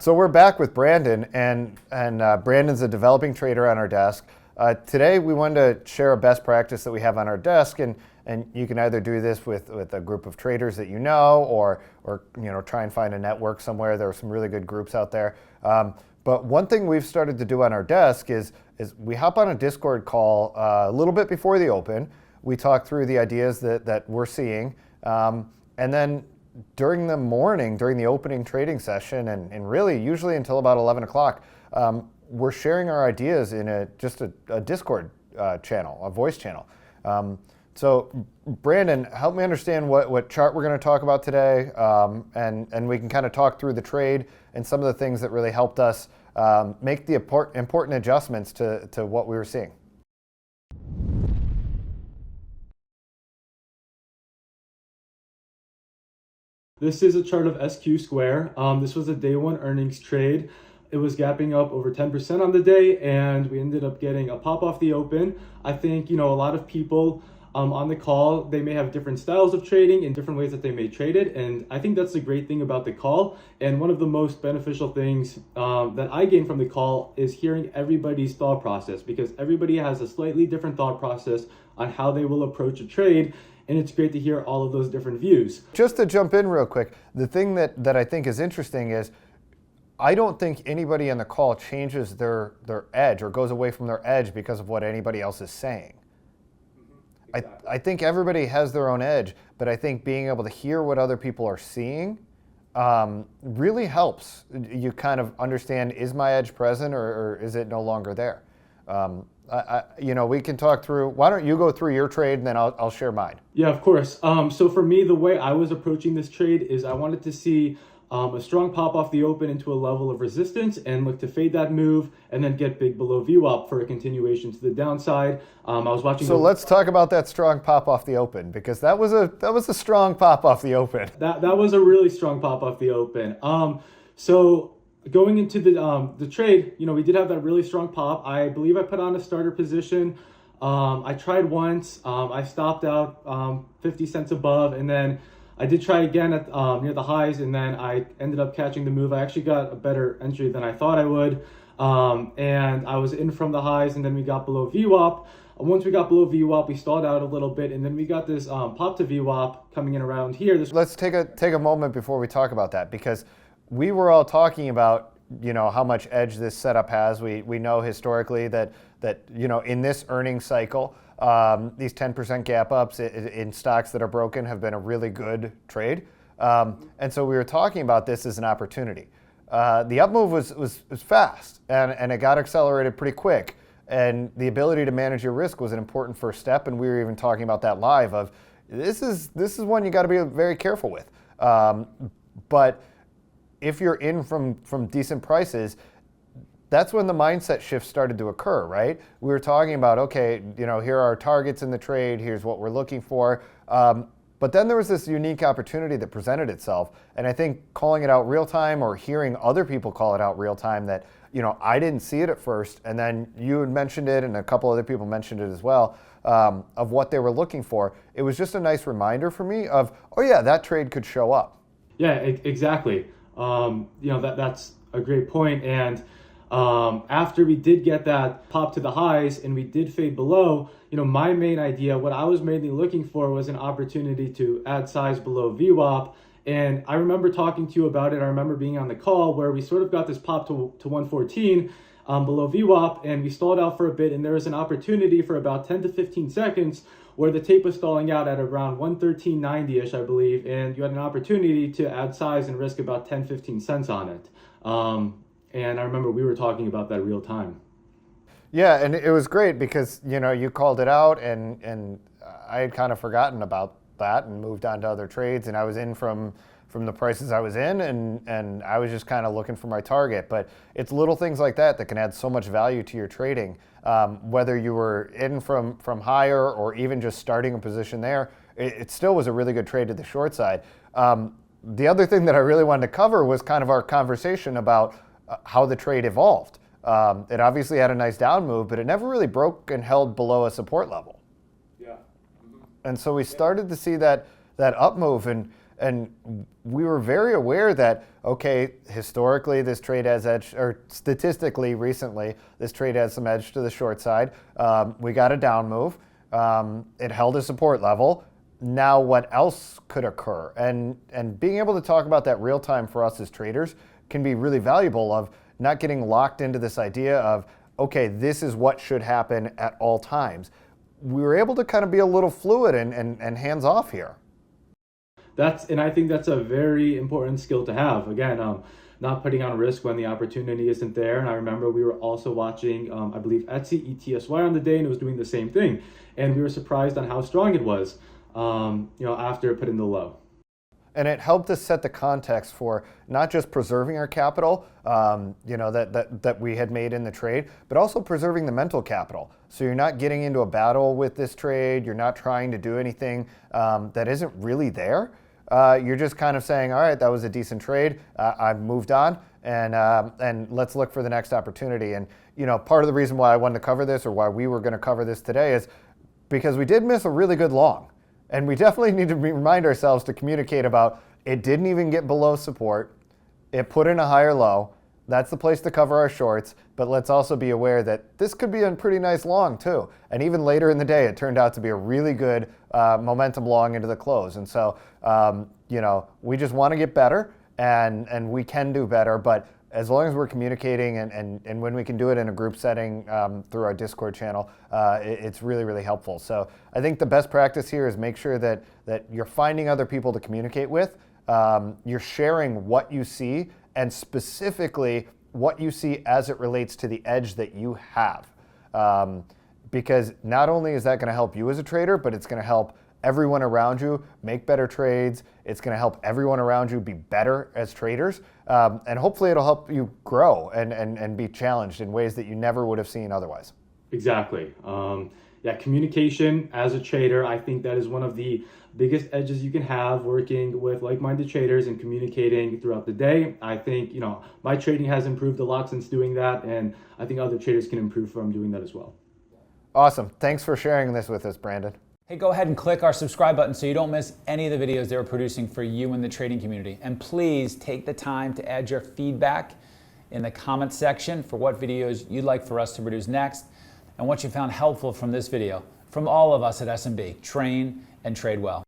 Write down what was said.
So we're back with Brandon, and Brandon's a developing trader on our desk. Today we wanted to share a best practice that we have on our desk, and you can either do this with a group of traders that you know, or try and find a network somewhere. There are some really good groups out there. But one thing we've started to do on our desk is we hop on a Discord call a little bit before the open. We talk through the ideas that we're seeing, and then during the morning, during the opening trading session, and really usually until about 11 o'clock, we're sharing our ideas in just a Discord channel, a voice channel. So Brandon, help me understand what chart we're going to talk about today, and we can kind of talk through the trade and some of the things that really helped us make the important adjustments to what we were seeing. This is a chart of SQ Square. This was a day one earnings trade. It was gapping up over 10% on the day, and we ended up getting a pop off the open. I think, a lot of people on the call, they may have different styles of trading and different ways that they may trade it. And I think that's the great thing about the call. And one of the most beneficial things that I gain from the call is hearing everybody's thought process, because everybody has a slightly different thought process on how they will approach a trade. And it's great to hear all of those different views. Just to jump in real quick, the thing that I think is interesting is I don't think anybody on the call changes their edge or goes away from their edge because of what anybody else is saying. Exactly. I think everybody has their own edge, but I think being able to hear what other people are seeing really helps. You kind of understand, is my edge present or is it no longer there? We can talk through. Why don't you go through your trade and then I'll share mine? Yeah, of course. So for me, the way I was approaching this trade is I wanted to see a strong pop off the open into a level of resistance and look to fade that move and then get big below VWAP for a continuation to the downside. I was watching. So let's talk about that strong pop off the open, because that was a strong pop off the open. That was a really strong pop off the open. So going into the trade, we did have that really strong pop. I believe I put on a starter position. I tried once. I stopped out 50 cents above, and then I did try again at near the highs, and then I ended up catching the move. I actually got a better entry than I thought I would, and I was in from the highs, and then we got below VWAP. Once we got below VWAP, we stalled out a little bit, and then we got this pop to VWAP coming in around here. Let's take a moment before we talk about that, because we were all talking about how much edge this setup has. We know historically that in this earnings cycle, these 10% gap ups in stocks that are broken have been a really good trade. And so we were talking about this as an opportunity. The up move was fast, and it got accelerated pretty quick. And the ability to manage your risk was an important first step. And we were even talking about that live of this is one you got to be very careful with. But if you're in from decent prices, that's when the mindset shift started to occur, right? We were talking about, okay, here are our targets in the trade, here's what we're looking for. But then there was this unique opportunity that presented itself. And I think calling it out real time or hearing other people call it out real time that, I didn't see it at first, and then you had mentioned it and a couple other people mentioned it as well, of what they were looking for. It was just a nice reminder for me of, oh yeah, that trade could show up. Yeah, exactly. That's a great point. And after we did get that pop to the highs and we did fade below, my main idea, what I was mainly looking for was an opportunity to add size below VWAP. And I remember talking to you about it. I remember being on the call where we sort of got this pop to 114 below VWAP, and we stalled out for a bit, and there was an opportunity for about 10 to 15 seconds where the tape was stalling out at around 113.90-ish, I believe, and you had an opportunity to add size and risk about 10, 15 cents on it. And I remember we were talking about that real time. Yeah, and it was great because, you called it out, and I had kind of forgotten about that and moved on to other trades, and I was in from the prices I was in, and I was just kind of looking for my target. But it's little things like that can add so much value to your trading. Whether you were in from higher or even just starting a position there, it still was a really good trade to the short side. The other thing that I really wanted to cover was kind of our conversation about how the trade evolved. It obviously had a nice down move, but it never really broke and held below a support level. Yeah. And so we started to see that up move, and And we were very aware that, okay, historically this trade has edge, or statistically recently, this trade has some edge to the short side. We got a down move. It held a support level. Now what else could occur? And being able to talk about that real time for us as traders can be really valuable, of not getting locked into this idea of, okay, this is what should happen at all times. We were able to kind of be a little fluid and hands off here. And I think that's a very important skill to have. Again, not putting on risk when the opportunity isn't there. And I remember we were also watching, I believe, Etsy ETSY on the day, and it was doing the same thing. And we were surprised on how strong it was, after it put in the low. And it helped us set the context for not just preserving our capital, that we had made in the trade, but also preserving the mental capital. So you're not getting into a battle with this trade. You're not trying to do anything that isn't really there. You're just kind of saying, all right, that was a decent trade. I've moved on, and let's look for the next opportunity. And part of the reason why I wanted to cover this, or why we were going to cover this today, is because we did miss a really good long. And we definitely need to remind ourselves to communicate about, it didn't even get below support. It put in a higher low. That's the place to cover our shorts. But let's also be aware that this could be a pretty nice long too. And even later in the day, it turned out to be a really good momentum long into the close. And so, we just want to get better, and we can do better. But as long as we're communicating, and when we can do it in a group setting through our Discord channel, it's really, really helpful. So I think the best practice here is make sure that you're finding other people to communicate with. You're sharing what you see, and specifically what you see as it relates to the edge that you have. Because not only is that going to help you as a trader, but it's going to help everyone around you make better trades. It's going to help everyone around you be better as traders. And hopefully it'll help you grow and be challenged in ways that you never would have seen otherwise. Exactly. Communication as a trader, I think that is one of the biggest edges you can have, working with like-minded traders and communicating throughout the day. I think, my trading has improved a lot since doing that, and I think other traders can improve from doing that as well. Awesome. Thanks for sharing this with us, Brandon. Hey, go ahead and click our subscribe button so you don't miss any of the videos that we're producing for you in the trading community. And please take the time to add your feedback in the comment section for what videos you'd like for us to produce next, and what you found helpful from this video. From all of us at SMB, train and trade well.